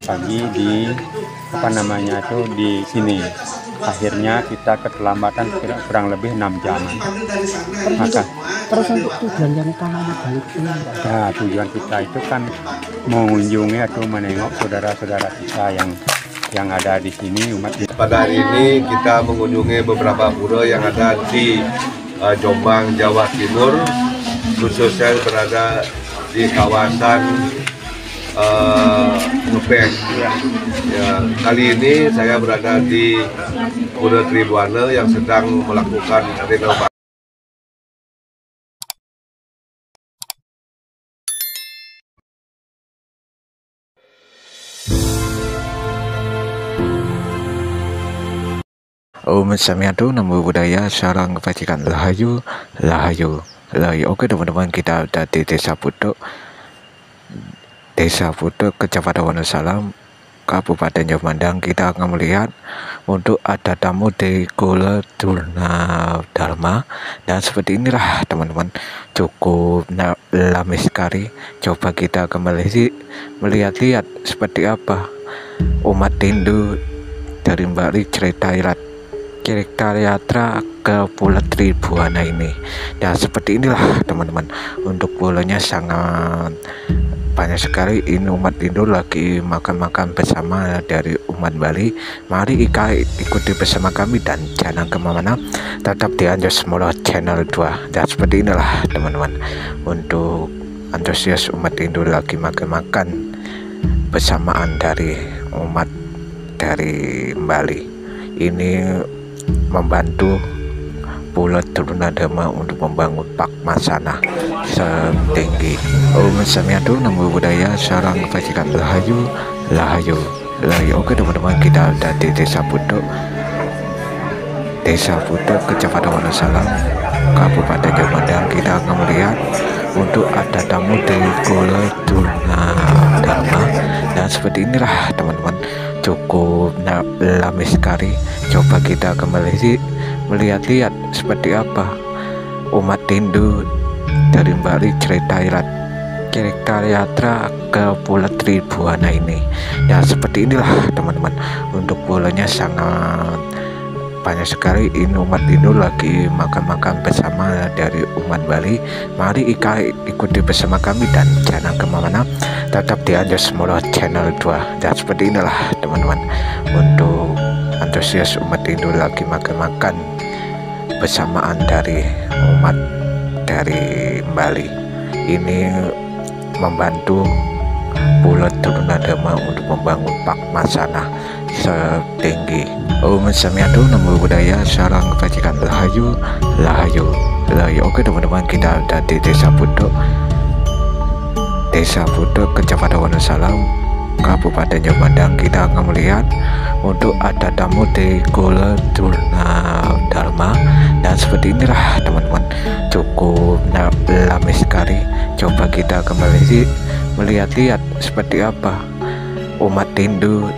pagi di di sini. Akhirnya kita keterlambatan kurang lebih 6 jam. Maka terus untuk tujuan yang utamanya balik ini ya, tujuan kita itu kan mengunjungi atau menengok saudara-saudara kita yang ada di sini umat. Pada hari ini kita mengunjungi beberapa pura yang ada di Jombang, Jawa Timur, khususnya berada di kawasan Ngebek. Ya, kali ini saya berada di Pura Tribuana yang sedang melakukan renovasi. Om Samiatu, Namo Buddhaya, Sarang Kebajikan, Lahayu, Lahayu, Lahayu. Oke teman-teman, kita ada di Desa Putuk, Kecamatan Wonosalam, Kabupaten Jomandang. Kita akan melihat untuk ada tamu di Gola Durna Dharma, dan seperti inilah teman-teman, cukup lami sekali. Coba kita kembali melihat-lihat seperti apa umat Hindu dari Bali cerita yatra ke Pulau Tribuana ini. Dan seperti inilah teman-teman, untuk pulaunya sangat banyak sekali. Ini umat Hindu lagi makan-makan bersama dari umat Bali. Mari ikuti bersama kami dan jangan kemana-mana, tetap di Anjos Molo channel 2. Dan seperti inilah teman-teman, untuk antusias umat Hindu lagi makan-makan bersamaan dari umat dari Bali ini, membantu Pulau Trunadharma untuk membangun Pakmasana setinggi. Om Samiatu, Namo Buddhaya, Sarang Kebajikan, Lahayu, Lahayu, Lahayu. Oke teman-teman, kita ada di Desa Putuk, Kecamatan Wonosalam, Kabupaten Jomandang. Kita akan melihat untuk ada tamu dari Gola Durna Dharma, dan seperti inilah teman-teman, cukup lami sekali. Coba kita kembali melihat-lihat seperti apa umat Hindu dari Bali cerita yatra ke Pulau Tribuana ini. Dan seperti inilah teman-teman, untuk pulaunya sangat banyak sekali. Ini umat Hindu lagi makan-makan bersama dari umat Bali. Mari ikuti bersama kami dan jangan kemana-mana, tetap di Anjos Molo channel 2. Dan seperti inilah teman-teman, untuk antusias umat Hindu lagi makan-makan bersamaan dari umat dari Bali ini, membantu Pulau Trunadharma untuk membangun Pakmasana setinggi. Om Samiatu, Namo Buddhaya, Sarang Kebajikan, Lahayu, Lahayu, Lahayu. Oke teman-teman, kita ada di Desa Putuk, Kecamatan Wonosalam, Kabupaten Jomandang. Kita akan melihat untuk ada tamu di Gola Durna Dharma, dan seperti inilah teman-teman, cukup lami sekali. Coba kita kembali melihat-lihat seperti apa umat Hindu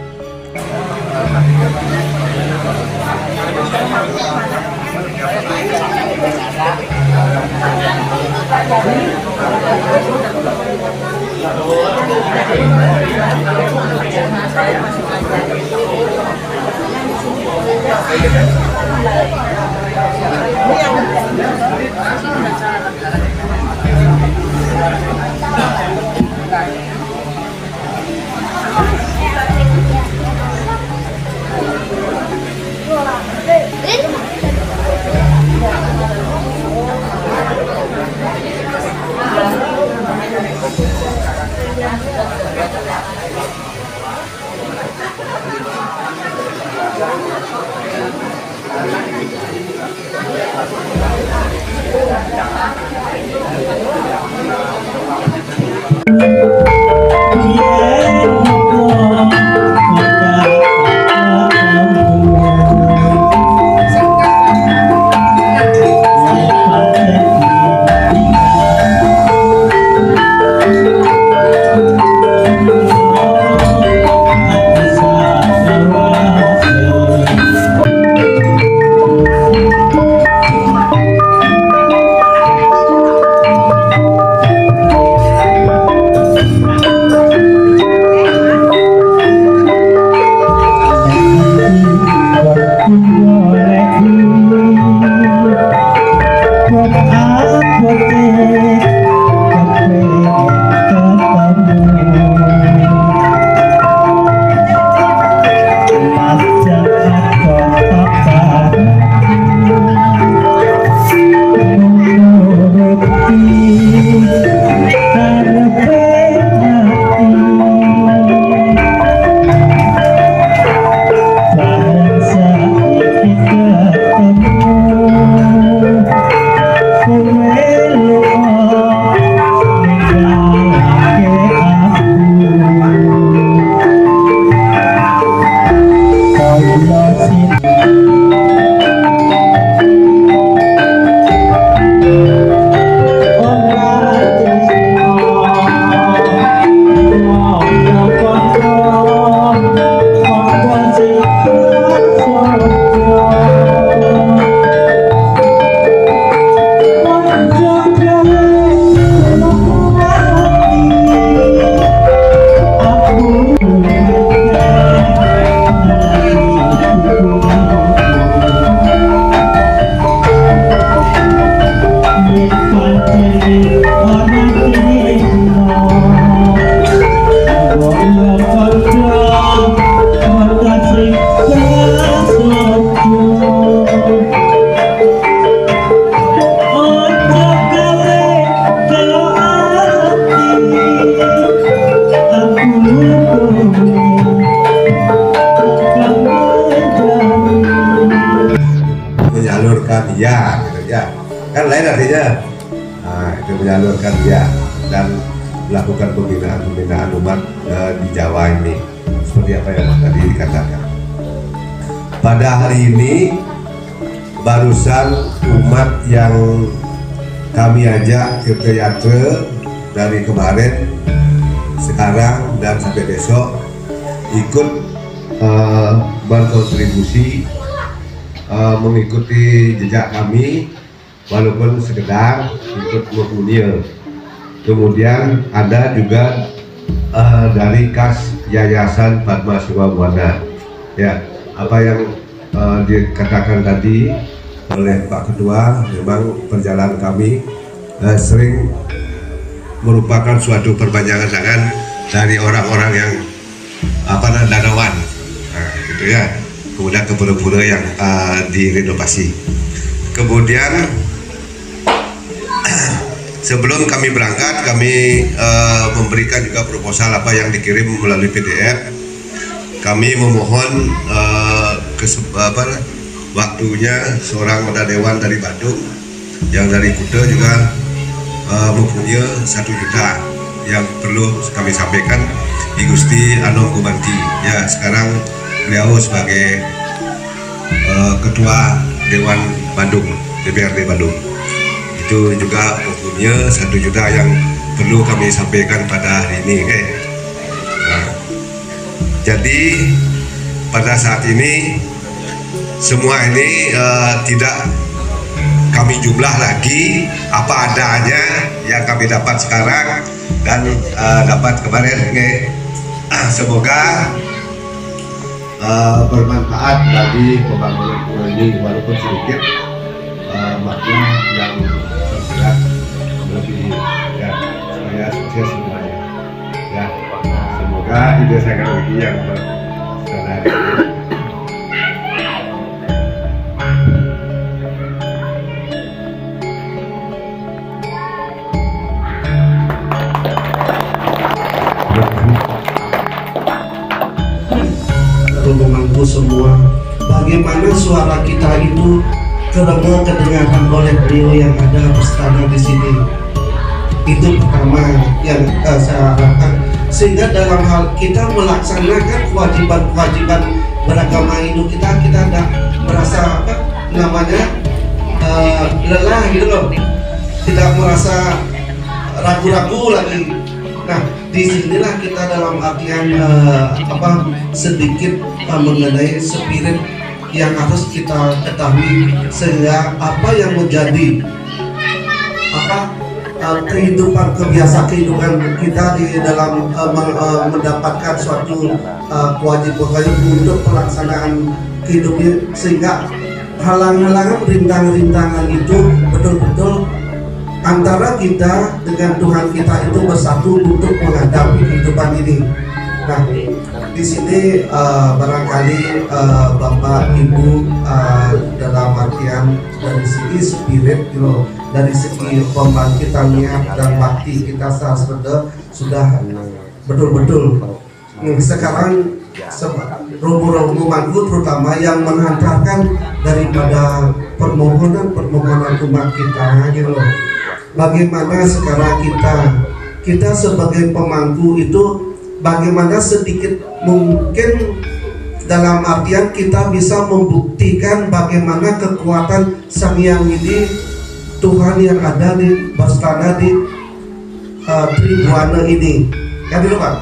ya gitu ya, kan lain artinya. Nah, itu menyalurkan dia dan melakukan pembinaan umat di Jawa ini seperti apa yang tadi dikatakan. Pada hari ini barusan umat yang kami ajak ke teater dari kemarin, sekarang dan sampai besok ikut berkontribusi mengikuti jejak kami walaupun sekedar ikut menghunier. Kemudian ada juga dari kas Yayasan Padma Siwabwana. Ya, apa yang dikatakan tadi oleh Pak Ketua, memang perjalanan kami sering merupakan suatu perpanjangan dari orang-orang yang danawan, gitu ya. Kemudian ke pura-pura yang direnovasi. Kemudian sebelum kami berangkat, kami memberikan juga proposal apa yang dikirim melalui PDF. Kami memohon waktunya seorang anggota dewan dari Bandung, yang dari Kuta juga mempunyai 1 juta yang perlu kami sampaikan. I Gusti Anom Gumanti, ya sekarang beliau sebagai Ketua Dewan Bandung, DPRD Bandung, itu juga mempunyai 1 juta yang perlu kami sampaikan pada hari ini. Nah, jadi pada saat ini semua ini tidak kami jumlah lagi, apa adanya yang kami dapat sekarang dan dapat kemarin. Semoga bermanfaat bagi pembangunan pulau ini walaupun sedikit, makna yang tersirat lebih ya, supaya sukses semuanya. Ya, semoga ide saya lagi yang berkenan. Memangku semua, bagaimana suara kita itu kedengaran oleh beliau yang ada berstana di sini. Itu pertama yang saya harapkan, sehingga dalam hal kita melaksanakan kewajiban-kewajiban beragama Hindu kita tidak merasa lelah gitu loh, tidak merasa ragu-ragu lagi. Nah, disinilah kita dalam artian sedikit mengenai spirit yang harus kita ketahui, sehingga apa yang menjadi kehidupan kehidupan kita di dalam mendapatkan suatu kewajiban untuk pelaksanaan kehidupan, sehingga halang-halangan rintang-rintangan itu betul-betul antara kita dengan Tuhan kita itu bersatu untuk menghadapi kehidupan ini. Nah, di sini barangkali Bapak Ibu dalam artian dari segi spirit, dari segi pembangkitan niat dan bakti kita sudah betul-betul. Sekarang rombongan terutama yang menghantarkan daripada permohonan umat kita, gitu loh. Bagaimana sekarang kita sebagai pemangku itu bagaimana sedikit mungkin dalam artian kita bisa membuktikan bagaimana kekuatan Sang Hyang Widi Tuhan yang ada di berstana di Tribuana ini. Kan dulu Pak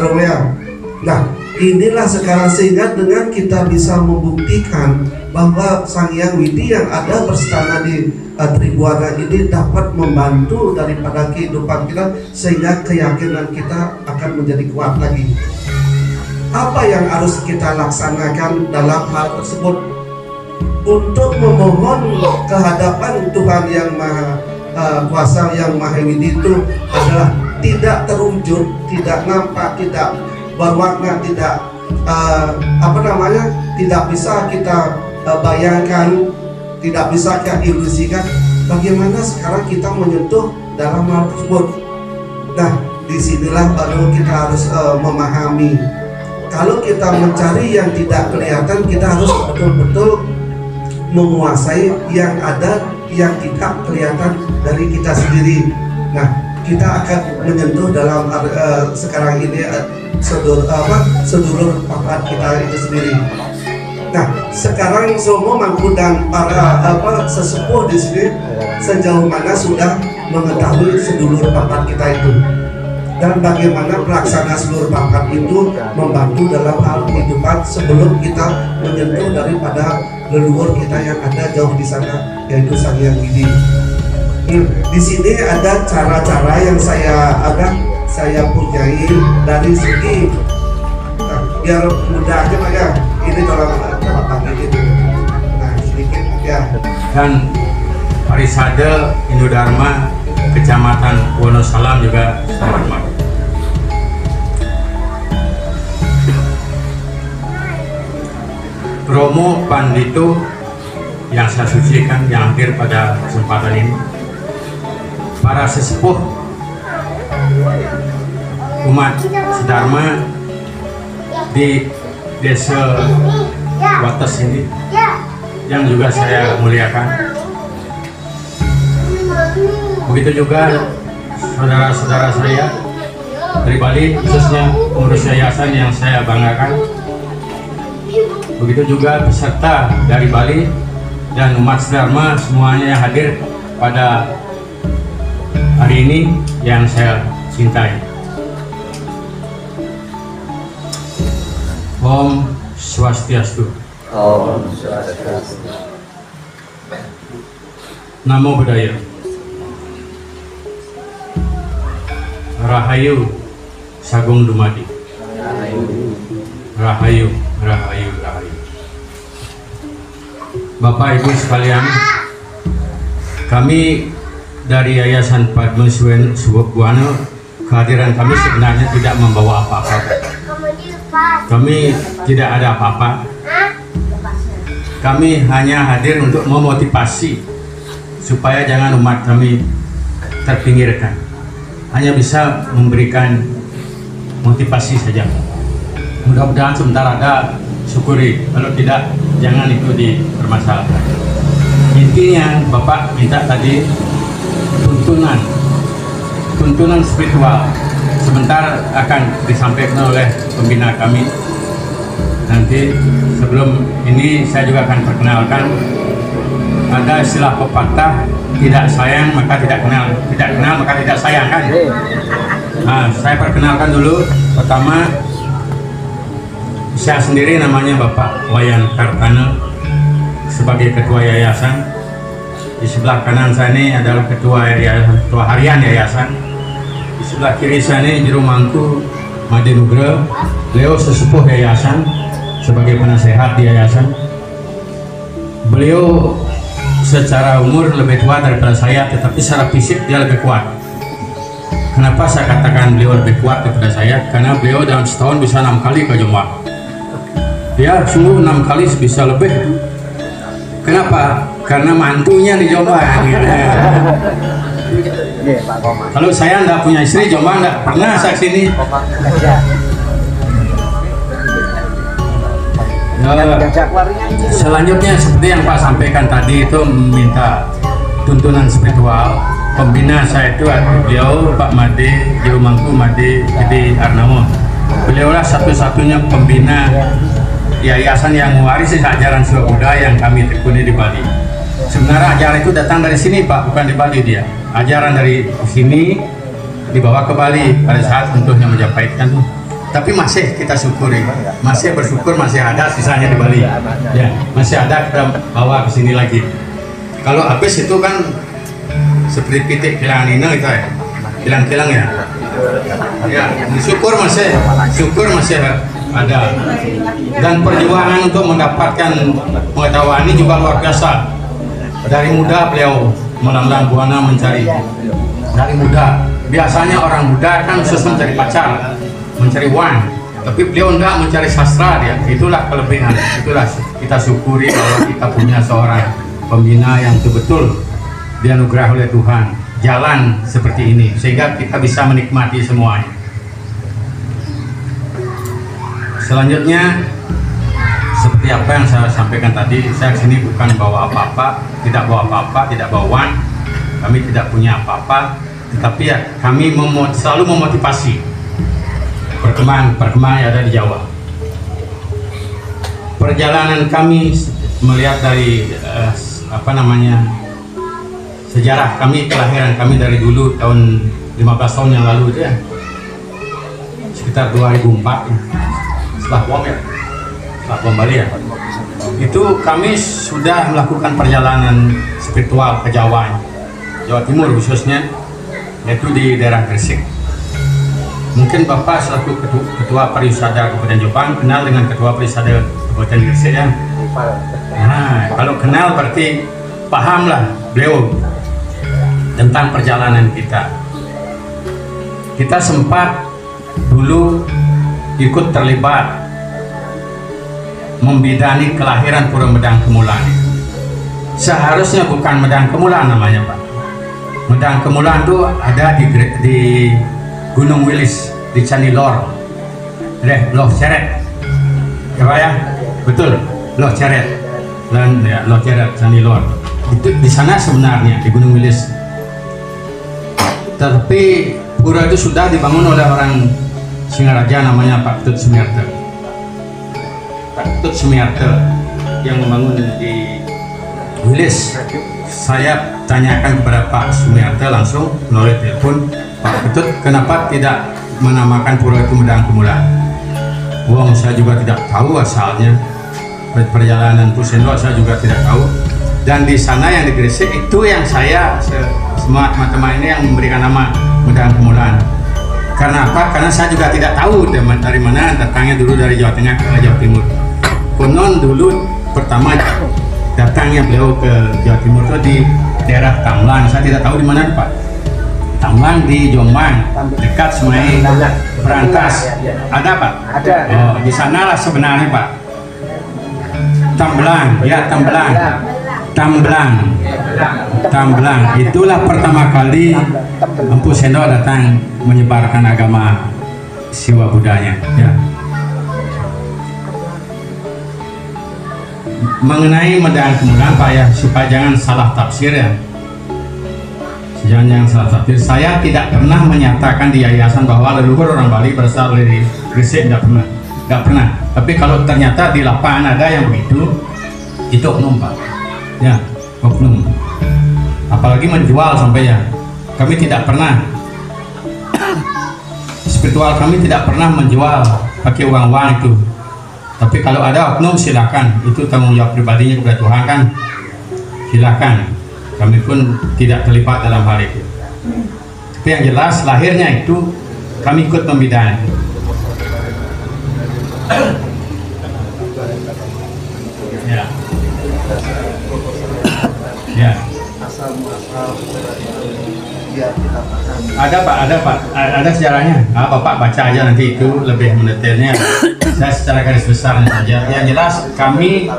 Romeo. Nah, inilah sekarang sehingga dengan kita bisa membuktikan bahwa Sang Hyang Widi yang ada berstana di Tribuana ini dapat membantu daripada kehidupan kita, sehingga keyakinan kita akan menjadi kuat lagi. Apa yang harus kita laksanakan dalam hal tersebut? Untuk memohon kehadapan Tuhan yang Maha Kuasa, yang Maha Widi itu adalah tidak terwujud, tidak nampak, tidak berwarna, tidak tidak bisa kita bayangkan, tidak bisa kita ilusikan bagaimana sekarang kita menyentuh dalam hal tersebut. Nah, disinilah baru kita harus memahami. Kalau kita mencari yang tidak kelihatan, kita harus betul-betul menguasai yang ada yang tidak kelihatan dari kita sendiri. Nah, kita akan menyentuh dalam sekarang ini sedulur papat kita itu sendiri. Nah, sekarang Romo Mangku dan para sesepuh di sini sejauh mana sudah mengetahui sedulur papat kita itu, dan bagaimana pelaksana sedulur papat itu membantu dalam hal kehidupan sebelum kita menyentuh daripada leluhur kita yang ada jauh di sana, yaitu Sang Hyang Widi. Di sini ada cara-cara yang saya punyai dari segi biar mudah aja Pak ya. Ini kalau pakai itu, nah sedikit ya. Dan Parisade Indodharma Kecamatan Wonosalam juga saya hormati. Romo Pandito yang saya sucikan yang hadir pada kesempatan ini, para sesepuh umat sedharma di desa Wates ini yang juga saya muliakan. Begitu juga saudara-saudara saya dari Bali, khususnya pengurus yayasan yang saya banggakan. Begitu juga peserta dari Bali dan umat sedharma semuanya yang hadir pada hari ini yang saya cintai. Om Swastiastu. Om Swastiastu. Namo Buddhaya. Rahayu Sagung Dumadi. Rahayu, Rahayu, Rahayu. Bapak Ibu sekalian, kami dari Yayasan Padma Suwono, kehadiran kami sebenarnya tidak membawa apa-apa. Kami tidak ada apa-apa. Kami hanya hadir untuk memotivasi supaya jangan umat kami terpinggirkan. Hanya bisa memberikan motivasi saja. Mudah-mudahan sebentar ada, syukuri. Kalau tidak, jangan itu dipermasalahkan. Intinya Bapak minta tadi tuntunan spiritual. Sebentar akan disampaikan oleh pembina kami. Nanti sebelum ini saya juga akan perkenalkan. Ada istilah pepatah, tidak sayang maka tidak kenal, tidak kenal maka tidak sayang kan. Nah, saya perkenalkan dulu. Pertama, saya sendiri namanya Bapak Wayan Kartana sebagai ketua yayasan. Di sebelah kanan saya ini adalah ketua yayasan, ketua harian yayasan. Di sebelah kiri saya ini Juru Mangku Made Nugra, beliau sesepuh yayasan sebagai penasehat di yayasan. Beliau secara umur lebih tua daripada saya, tetapi secara fisik dia lebih kuat. Kenapa saya katakan beliau lebih kuat daripada saya? Karena beliau dalam setahun bisa 6 kali ke Jombang. Dia sungguh 6 kali bisa lebih. Kenapa? Karena mantunya di Jombang. Kalau saya nggak punya istri, Jombang nggak pernah saya sini. Selanjutnya seperti yang Pak sampaikan tadi itu meminta tuntunan spiritual. Pembina saya itu beliau Pak Made, Juru Mangku Made Gede Arnamo. Beliaulah satu-satunya pembina yayasan yang mewarisi ajaran Siwa Buddha yang kami tekuni di Bali. Sebenarnya ajaran itu datang dari sini Pak, bukan di Bali dia. Ajaran dari sini dibawa ke Bali pada saat untuknya menjapaikan tuh. Tapi masih kita syukuri, masih bersyukur masih ada sisanya di Bali. Ya, masih ada kita bawa ke sini lagi. Kalau habis itu kan seperti pitik kilangan ini itu ya, kilang-kilang ya. Ya, syukur masih ada. Dan perjuangan untuk mendapatkan pengetahuan ini juga luar biasa. Dari muda beliau melanglang buana mencari. Dari muda, biasanya orang muda kan khusus mencari pacar, mencari uang, tapi beliau enggak mencari sastra dia. Itulah kelebihan, itulah kita syukuri bahwa kita punya seorang pembina yang betul-betul dianugerah oleh Tuhan jalan seperti ini sehingga kita bisa menikmati semuanya. Selanjutnya seperti seperti apa yang saya sampaikan tadi, saya kesini bukan bawa apa-apa, tidak bawa apa-apa, tidak bawa uang, kami tidak punya apa-apa, tetapi ya kami selalu memotivasi perkembangan yang ada di Jawa. Perjalanan kami melihat dari sejarah kami, kelahiran kami dari dulu tahun 15 tahun yang lalu itu ya, sekitar 2004 ya, setelah bom Bali ya, itu kami sudah melakukan perjalanan spiritual ke Jawa Timur khususnya, yaitu di daerah Gresik. Mungkin Bapak selaku ketua pariwisata Kabupaten Jombang kenal dengan ketua pariwisata Kabupaten Gresik ya. Nah, kalau kenal berarti pahamlah beliau tentang perjalanan kita. Kita sempat dulu ikut terlibat membidani kelahiran Pura Medang Kemulan. Seharusnya bukan Medang Kemulan namanya Pak. Medang Kemulan itu ada di Gunung Wilis, di Candi Lor, Loh Ceret, ya Pak ya, betul, Loh Ceret, dan ya, Loh Ceret, Candi Lor. Itu di sana sebenarnya di Gunung Wilis. Tapi pura itu sudah dibangun oleh orang Singaraja namanya Pak Ketut Sumiarto. Pak Ketut Sumiarto yang membangun di Wilis. Saya tanyakan kepada Pak Sumiarto langsung melalui telepon, Pak Ketut, kenapa tidak menamakan pura itu Medang Kemulan? Wong saya juga tidak tahu asalnya, perjalanan Pusendok saya juga tidak tahu. Dan di sana yang di Gresik itu yang saya semua teman-teman ini yang memberikan nama Medang Kemulan. Karena apa? Karena saya juga tidak tahu dari mana datangnya, dulu dari Jawa Tengah ke Jawa Timur. Konon dulu pertama datangnya beliau ke Jawa Timur itu di daerah Tamlang. Saya tidak tahu di mana Pak. Tamlang di Jombang, dekat Sungai Berantas. Ada Pak? Ada. Oh, di sanalah sebenarnya Pak. Tamblang, ya Tamblang. Tamblang, itulah pertama kali Empu Sendok datang menyebarkan agama Siwa Budanya ya. Mengenai Medang Kemulan Pak ya, supaya jangan salah tafsir ya, jangan salah tafsir. Saya tidak pernah menyatakan di yayasan bahwa leluhur orang Bali berasal dari Gresik, tidak pernah. Tapi kalau ternyata di lapangan ada yang begitu, itu oknum Pak ya, oknum. Apalagi menjual sampai ya, kami tidak pernah, spiritual kami tidak pernah menjual pakai uang-uang itu. Tapi kalau ada oknum silakan, itu tanggung jawab pribadinya kepada Tuhan kan, silakan. Kami pun tidak terlibat dalam hal itu. Tapi yang jelas lahirnya itu kami ikut membidani. Ya. Ya. Ada Pak, ada sejarahnya. Bapak baca aja nanti, itu lebih mendetailnya. Saya secara garis besarnya saja. Yang jelas kami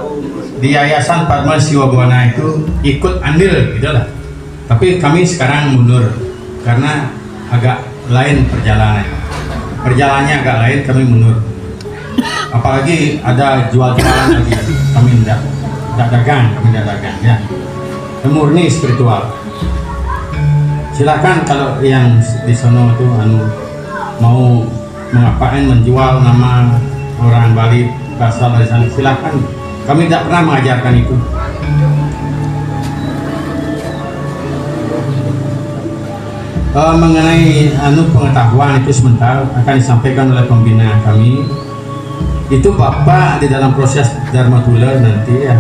di Yayasan Padma Siwa Buana itu ikut andil gitu lah. Tapi kami sekarang mundur karena agak lain perjalanannya agak lain, kami mundur. Apalagi ada jual-jualan lagi, kami tidak dagang ya. Murni spiritual. Silakan kalau yang di sono itu mau mengapain menjual nama orang Bali berasal dari sana, silakan. Kami tidak pernah mengajarkan itu. Mengenai pengetahuan itu sebentar akan disampaikan oleh pembina kami. Itu Bapak di dalam proses Dharma Tula nanti ya,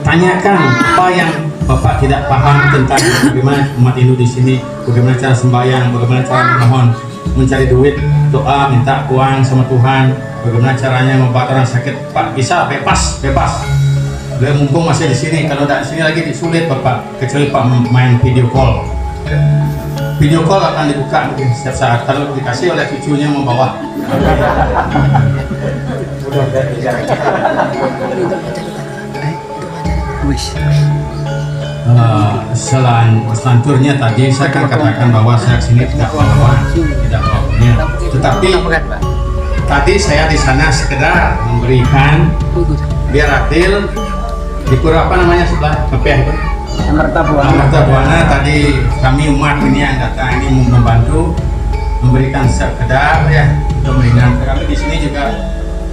tanyakan apa yang Bapak tidak paham tentang bagaimana umat Hindu di sini, bagaimana cara sembahyang, bagaimana cara memohon, mencari duit, doa, minta uang sama Tuhan, bagaimana caranya membuat orang sakit. Pak bisa bebas. Beliau mumpung masih di sini, kalau tidak di sini lagi disulit Bapak, kecuali Pak main video call. Video call akan dibuka mungkin setiap saat kalau dikasih oleh cucunya membawa. Selanjutnya tadi saya akan katakan bahwa saya sini tidak bawa punya, tetapi tadi saya di sana sekedar memberikan biar adil di Pura apa namanya sebelah Kepiah itu? Amerta Buana. Tadi kami umat ini yang datang ini membantu memberikan sekedar ya untuk meringankan. Kami di sini juga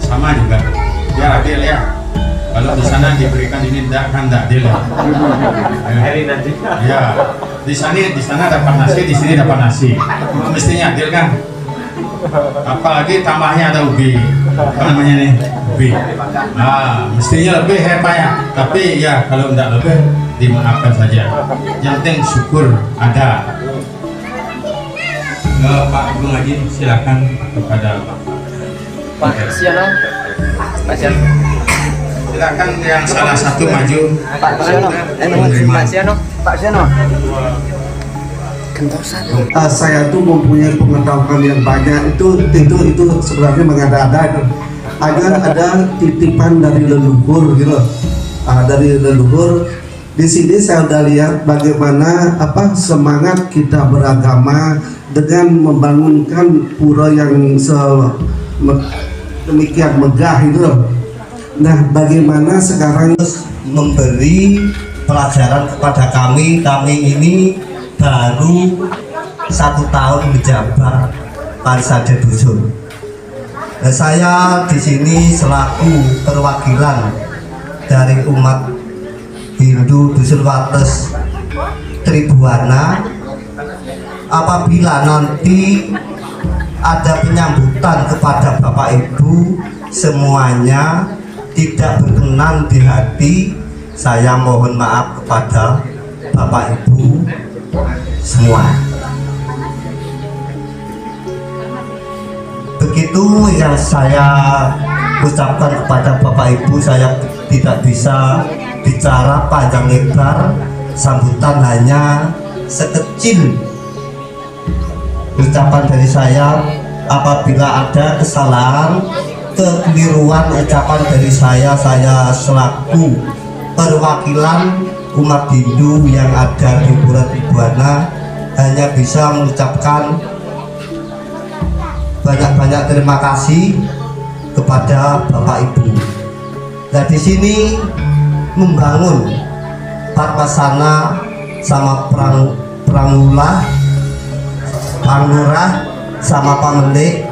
sama juga biar adil ya. Kalau di sana diberikan ini tidak adil ya. Ya di sana dapat nasi, di sini dapat nasi. Mestinya adil kan? Apalagi tambahnya ada ubi, apa namanya nih, ubi. Nah, mestinya lebih ya Pak ya. Tapi ya kalau tidak lebih dimaafkan saja. Yang penting syukur ada. Pak Agung Haji silakan kepada Pak Siono. Pak Siono. Silakan yang salah satu maju. Pak Siono. Pak Siono. Pak Siono. Saya tuh mempunyai pengetahuan yang banyak itu sebenarnya mengada-ada. Ada titipan dari leluhur gitu. Dari leluhur di sini saya udah lihat bagaimana semangat kita beragama dengan membangunkan pura yang demikian megah itu. Nah, bagaimana sekarang memberi pelajaran kepada kami ini baru 1 tahun menjabat Parisade Dusun. Nah, saya di sini selaku perwakilan dari umat Hindu Dusun Wates Tribuana. Apabila nanti ada penyambutan kepada Bapak Ibu semuanya tidak berkenan di hati, saya mohon maaf kepada Bapak Ibu semua. Begitu yang saya ucapkan kepada Bapak Ibu. Saya tidak bisa bicara panjang lebar, sambutan hanya sekecil ucapan dari saya. Apabila ada kesalahan, kekeliruan ucapan dari saya selaku perwakilan umat Hindu yang ada di Pura Tribuana hanya bisa mengucapkan banyak-banyak terima kasih kepada Bapak Ibu. Nah, di sini membangun Padmasana sama Prangurah sama Pamenik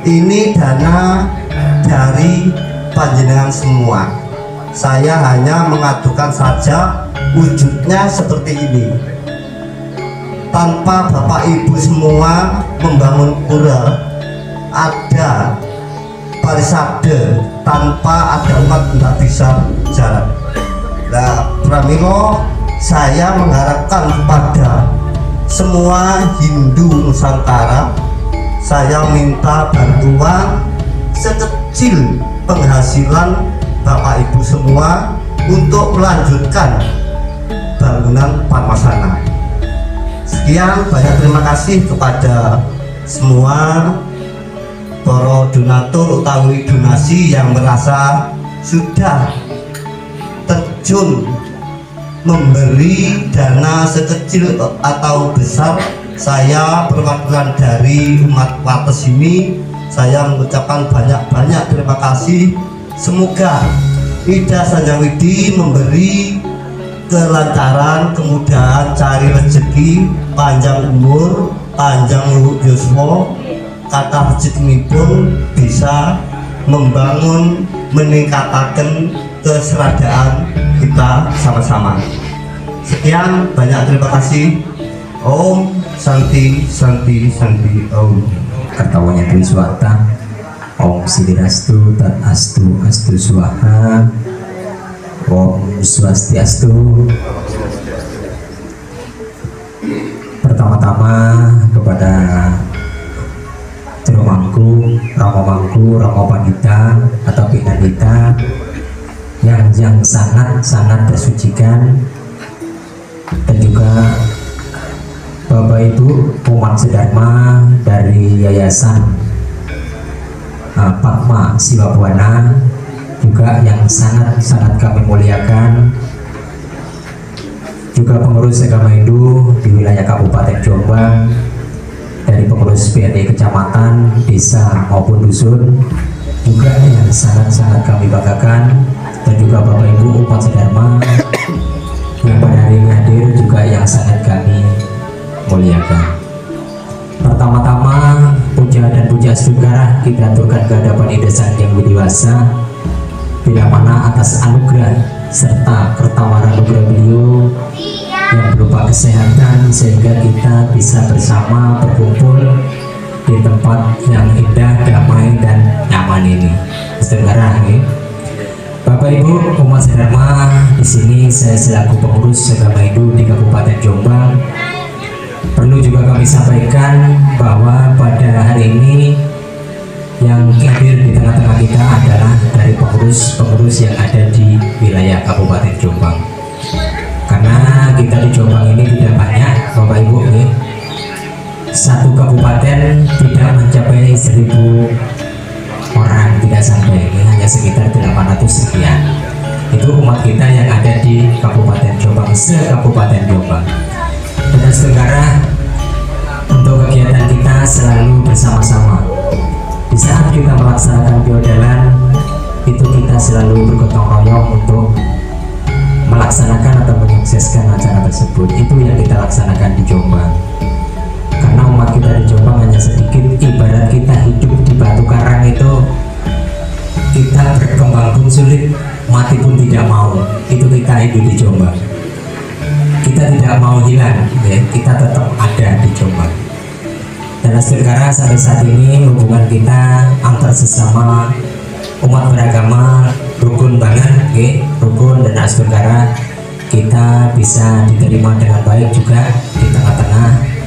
ini dana dari panjenengan semua. Saya hanya mengadukan saja wujudnya seperti ini. Tanpa Bapak Ibu semua membangun pura, ada parisade, tanpa ada umat tidak bisa jalan. Nah, pramilo saya mengharapkan kepada semua Hindu Nusantara, saya minta bantuan sekecil penghasilan Bapak Ibu semua untuk melanjutkan bangunan Padmasana. Sekian, banyak terima kasih kepada semua para donatur utawi donasi yang merasa sudah terjun memberi dana sekecil atau besar. Saya perwakilan dari umat Wates ini, saya mengucapkan banyak-banyak terima kasih. Semoga Ida Sanjawidi memberi kelancaran, kemudahan, cari rezeki, panjang umur, panjang yuswa, kata masjid ini pun bisa membangun, meningkatkan keseradaan kita sama-sama. Sekian, banyak terima kasih. Om Santi Santi Santi Om. Kartawanya Triswata. Om Siddhirastu Tat Astu Astu Swaha. Om Swastiastu. Pertama-tama kepada Jero Mangku, Ramo Mangku, Ramo Pandita atau Pinandita yang sangat tersucikan, dan juga Bapak Ibu umat sedharma dari Yayasan Padma Siwa Buana juga yang sangat kami muliakan, juga pengurus agama Hindu di wilayah Kabupaten Jombang, dari pengurus PRD kecamatan, desa maupun dusun juga yang sangat kami banggakan, dan juga Bapak Ibu umat sedharma yang pada hari ini hadir juga yang sangat kami muliakan. Pertama-tama puja dan puja segala kita aturkan ke hadapan Ida Sang Hyang Widiwasa, bila mana atas anugerah serta kertawaran anugerah beliau yang berupa kesehatan sehingga kita bisa bersama berkumpul di tempat yang indah, damai dan nyaman ini. Sekarang ini, Bapak Ibu umat sedharma, di sini saya selaku pengurus agama Hindu di Kabupaten Jombang perlu juga kami sampaikan bahwa pada hari ini yang hadir di tengah-tengah kita adalah dari pengurus-pengurus yang ada di wilayah Kabupaten Jombang. Karena kita di Jombang ini tidak banyak Bapak Ibu nih. Satu kabupaten tidak mencapai 1000 orang, tidak sampai, ini hanya sekitar 800 sekian. Itu umat kita yang ada di Kabupaten Jombang, se-Kabupaten Jombang. Dan saudara, untuk kegiatan kita selalu bersama-sama. Di saat kita melaksanakan piodalan, itu kita selalu bergotong royong untuk melaksanakan atau menyukseskan acara tersebut. Itu yang kita laksanakan di Jombang. Karena umat kita di Jombang hanya sedikit, ibarat kita hidup di batu karang itu, kita berkembang pun sulit, mati pun tidak mau. Itu kita hidup di Jombang. Kita tidak mau hilang, ya, kita tetap ada di Jombang. Dan saudara, sampai saat ini hubungan kita antar sesama umat beragama rukun banget, okay? Rukun, dan saudara kita bisa diterima dengan baik juga di tengah-tengah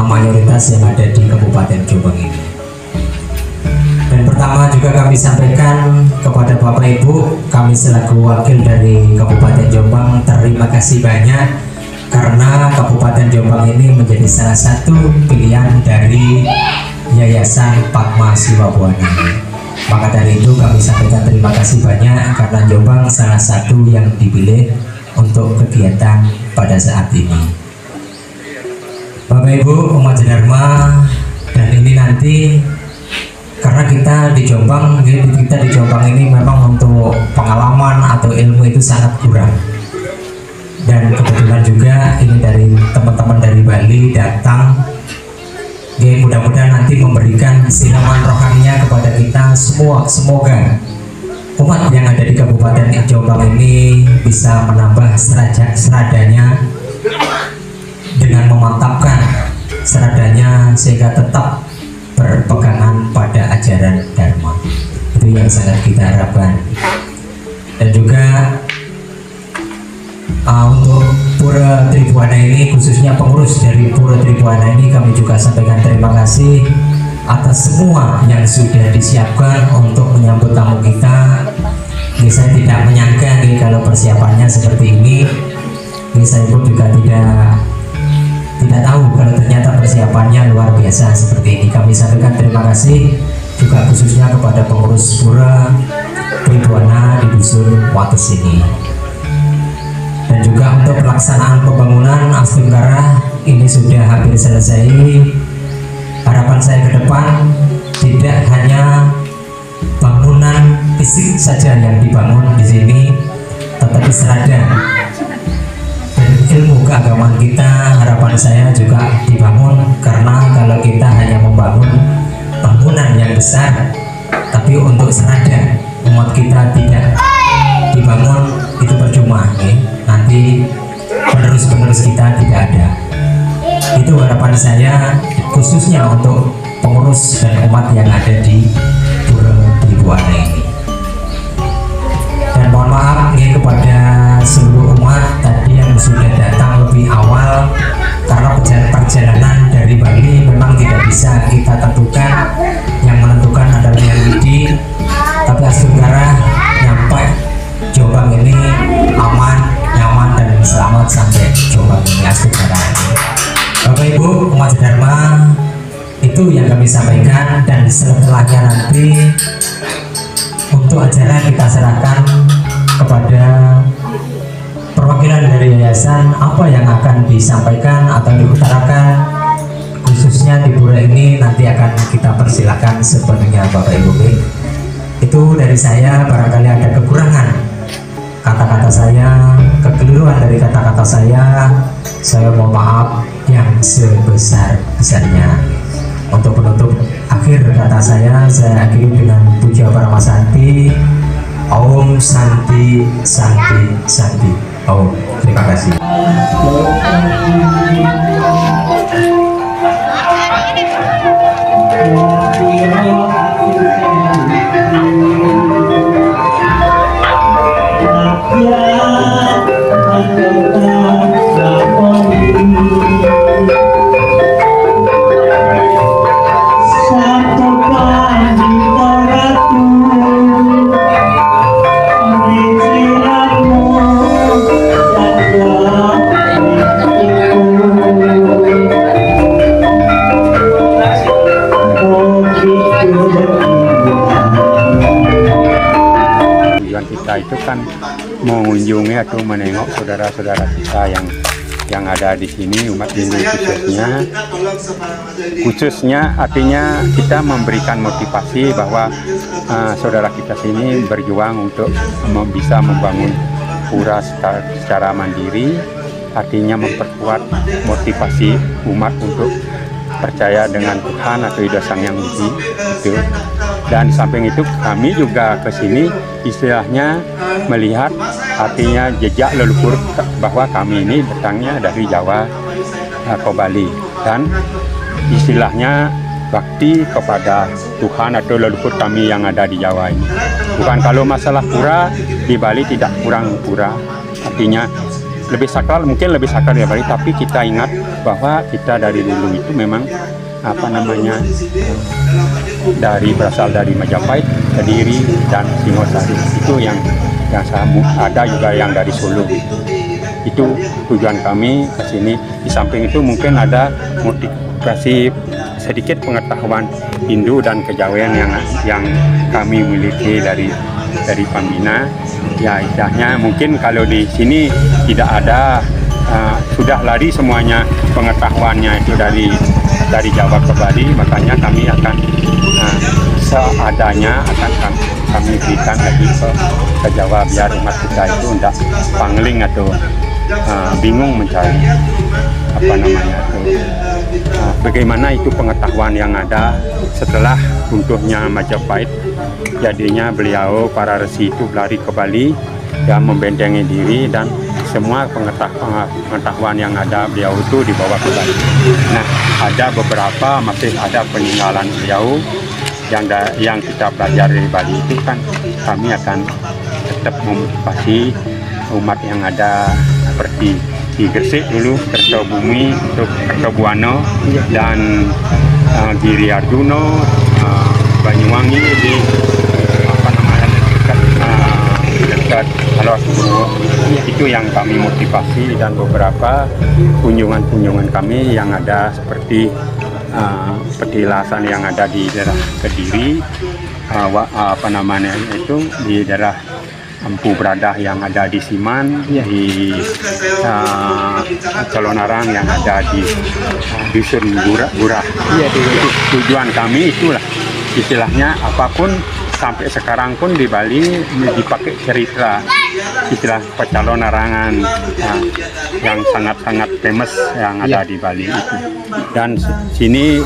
mayoritas yang ada di Kabupaten Jombang ini. Dan pertama juga kami sampaikan kepada Bapak Ibu, kami selaku wakil dari Kabupaten Jombang terima kasih banyak karena Kabupaten Jombang ini menjadi salah satu pilihan dari Yayasan Padma Siwa Buana. Maka dari itu kami sampaikan terima kasih banyak karena Jombang salah satu yang dipilih untuk kegiatan pada saat ini. Bapak Ibu umat sedharma, dan ini nanti karena kita di Jombang ini memang untuk pengalaman atau ilmu itu sangat kurang. Dan kebetulan juga ini dari teman-teman dari Bali datang. Mudah-mudahan nanti memberikan siraman rohaninya kepada kita semua. Semoga umat yang ada di Kabupaten Jombang ini bisa menambah seradanya dengan memantapkan seradanya sehingga tetap berpegangan pada ajaran Dharma. Itu yang sangat kita harapkan. Dan juga untuk Pura Tribuana ini, khususnya pengurus dari Pura Tribuana ini, kami juga sampaikan terima kasih atas semua yang sudah disiapkan untuk menyambut tamu kita. Saya tidak menyangka kalau persiapannya seperti ini. Saya pun juga tidak tahu kalau ternyata persiapannya luar biasa seperti ini. Kami sampaikan terima kasih juga khususnya kepada pengurus Pura Tribuana di Dusun Wates ini. Dan juga untuk pelaksanaan pembangunan Astungkara ini sudah hampir selesai. Harapan saya ke depan tidak hanya bangunan fisik saja yang dibangun di sini, tetapi serada dan ilmu keagamaan kita, harapan saya juga dibangun. Karena kalau kita hanya membangun bangunan yang besar tapi untuk serada umat kita tidak dibangun, itu percuma, nanti penerus kita tidak ada. Itu harapan saya khususnya untuk pengurus dan umat yang ada di Pura Tribuana ini. Dan mohon maaf kepada seluruh umat tadi yang sudah datang lebih awal, karena perjalanan dari Bali memang tidak bisa kita tentukan. Yang menentukan adalah Yang Widi, tapi Astungkara nyampe Jombang ini aman, nyaman, dan selamat sampai Jombang ini Astungkara. Bapak Ibu umat sedharma, itu yang kami sampaikan. Dan setelahnya nanti untuk acara kita serahkan kepada perwakilan dari yayasan apa yang akan disampaikan atau diutarakan khususnya di pura ini, nanti akan kita persilakan sepenuhnya Bapak Ibu. Itu dari saya, barangkali ada kekurangan saya mohon maaf yang sebesar-besarnya. Untuk penutup akhir kata saya akhiri dengan puja Paramasanti. Om Santi Santi Santi. Om. Terima kasih. Itu kan mengunjungi atau menengok saudara-saudara kita yang ada di sini, umat Hindu khususnya artinya kita memberikan motivasi bahwa saudara kita sini berjuang untuk bisa membangun pura secara mandiri, artinya memperkuat motivasi umat untuk percaya dengan Tuhan atau Ida Sang Yang Widi itu. Dan di samping itu kami juga ke sini istilahnya melihat artinya jejak leluhur bahwa kami ini datangnya dari Jawa ke Bali, dan istilahnya bakti kepada Tuhan atau leluhur kami yang ada di Jawa ini. Bukan kalau masalah pura di Bali tidak kurang pura, artinya lebih sakral, mungkin lebih sakral di Bali, tapi kita ingat bahwa kita dari dulu itu memang berasal dari Majapahit, Kediri, dan Singosari. Itu yang ada juga yang dari Solo. Itu tujuan kami ke sini. Di samping itu mungkin ada motivasi sedikit pengetahuan Hindu dan kejawen yang kami miliki dari pembina. Ya istilahnya mungkin kalau di sini tidak ada, sudah lari semuanya pengetahuannya itu dari Jawa ke Bali, makanya kami akan seadanya akan kami berikan lagi ke Jawa biar umat kita itu tidak pangling atau bingung mencari bagaimana itu pengetahuan yang ada setelah runtuhnya Majapahit. Jadinya beliau para resi itu lari ke Bali dan membentengi diri, dan semua pengetahuan yang ada beliau itu dibawa ke Bali. Nah, ada beberapa masih ada peninggalan beliau yang kita pelajari di Bali itu kan kami akan tetap memotivasi umat yang ada seperti di Gresik dulu, Kertobumi, Kertobuana, dan Giri Arjuna, Banyuwangi di dekat Halosburo. Itu yang kami motivasi, dan beberapa kunjungan kami yang ada seperti petilasan yang ada di daerah Kediri, di daerah Empu Bradah yang ada di Siman, di Calonarang yang ada di Dusun Gurah. Tujuan kami itulah istilahnya, apapun sampai sekarang pun di Bali dipakai cerita istilah Pecalonarangan yang sangat-sangat famous yang ada di Bali itu. Dan sini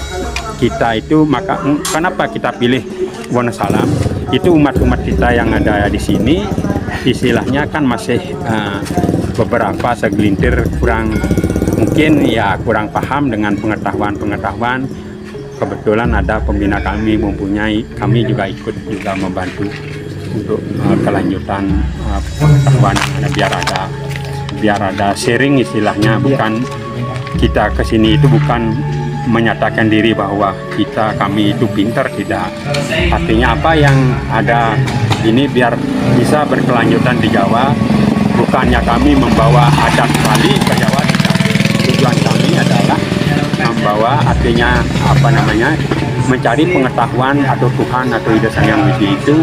kita itu, maka kenapa kita pilih Wonosalam? Itu umat-umat kita yang ada di sini istilahnya kan masih beberapa segelintir kurang paham dengan pengetahuan. Kebetulan ada pembina kami mempunyai, kami juga ikut juga membantu untuk kelanjutan pengetahuan, biar ada sharing istilahnya. Bukan kita kesini itu bukan menyatakan diri bahwa kami itu pintar, tidak. Artinya apa yang ada ini biar bisa berkelanjutan di Jawa. Bukannya kami membawa adat Bali ke Jawa, tidak. Tujuan kami adalah membawa, artinya mencari pengetahuan atau Tuhan atau Ida Sang Yang Widi itu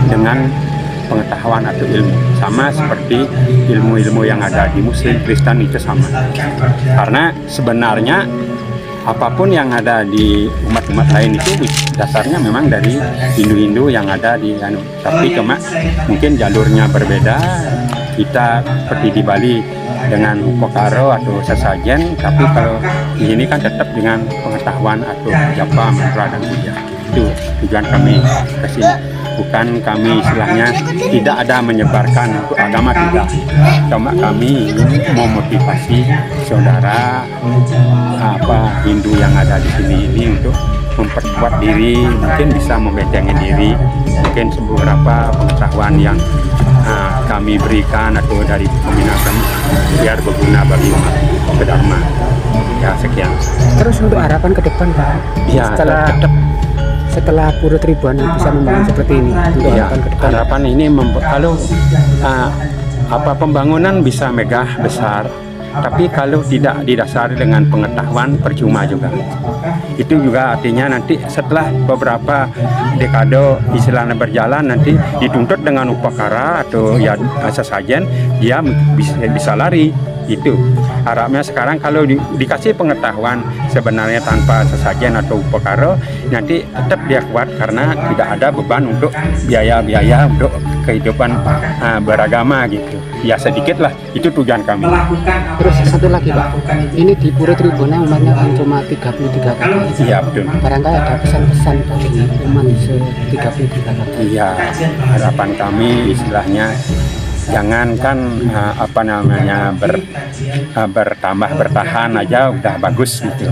dengan pengetahuan atau ilmu, sama seperti ilmu-ilmu yang ada di Muslim, Kristen itu sama. Karena sebenarnya apapun yang ada di umat-umat lain itu dasarnya memang dari Hindu-Hindu yang ada di tapi cuma mungkin jalurnya berbeda. kita seperti di Bali dengan upakara atau sesajen, tapi kalau di sini kan tetap dengan pengetahuan atau japa, mantra dan puja. Itu tujuan kami ke sini. Bukan kami istilahnya tidak ada menyebarkan untuk agama, tidak. Cuma kami memotivasi saudara Hindu yang ada di sini ini untuk memperkuat diri, mungkin bisa membentengi diri, mungkin beberapa pengetahuan yang kami berikan atau dari pembinaan kami biar berguna bagi umat Dharma. Ya, sekian. Terus untuk harapan ke depan, Pak? Ya, setelah Pura Tribuana bisa membangun seperti ini, untuk ya, harapan ke depan. harapan ini kalau pembangunan bisa megah besar, tapi kalau tidak didasari dengan pengetahuan percuma juga. Itu juga artinya nanti setelah beberapa dekade istilahnya berjalan, nanti dituntut dengan upakara atau ya sesajen, dia bisa lari. Itu harapnya sekarang kalau dikasih pengetahuan sebenarnya tanpa sesajen atau upakara, nanti tetap dia kuat karena tidak ada beban untuk biaya-biaya untuk kehidupan beragama gitu. Ya sedikit lah, itu tujuan kami. Terus satu lagi, Pak, ini di Pura Tribuana umatnya kan cuma 33 kakak. Iya betul. Barangkali ada pesan-pesan bagi umat se-33 kakak. Iya, harapan kami istilahnya jangankan bertambah bertahan aja udah bagus gitu.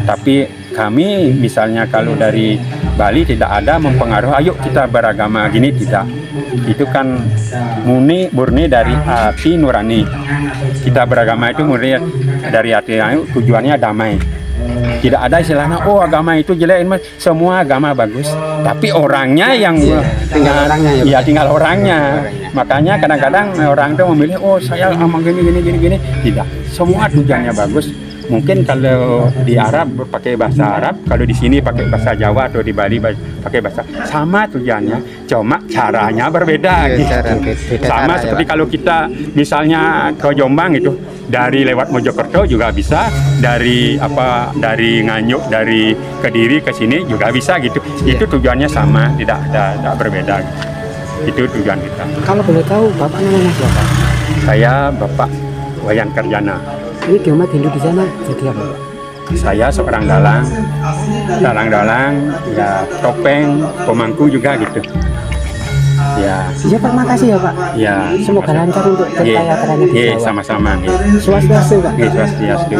Tapi kami misalnya kalau dari Bali tidak ada mempengaruhi ayo kita beragama gini, tidak. Itu kan murni dari hati nurani. Kita beragama itu murni dari hati, tujuannya damai. Tidak ada istilahnya oh agama itu jelek, semua agama bagus, tapi orangnya yang tinggal orangnya. Makanya kadang-kadang orang itu memilih oh saya amal gini. Tidak, semua tujuannya bagus. Mungkin kalau di Arab pakai bahasa Arab, kalau di sini pakai bahasa Jawa atau di Bali pakai bahasa, sama tujuannya, cuma caranya berbeda gitu. Sama seperti kalau kita misalnya ke Jombang itu dari lewat Mojokerto juga bisa, dari Nganyuk, dari Kediri ke sini juga bisa gitu. Itu tujuannya sama, tidak berbeda gitu. Itu tujuan kita. Kalau boleh tahu Bapak namanya siapa? Saya Bapak Wayan Kerjana. Ini di umat Hindu di sana jadi apa, Pak? Saya seorang dalang, ya topeng, pemangku juga gitu. Ya. Ya Pak, makasih ya Pak. Ya. Semoga lancar untuk bertanya-tanya di Jawa. Sama-sama. Swastiastu Pak. Swastiastu.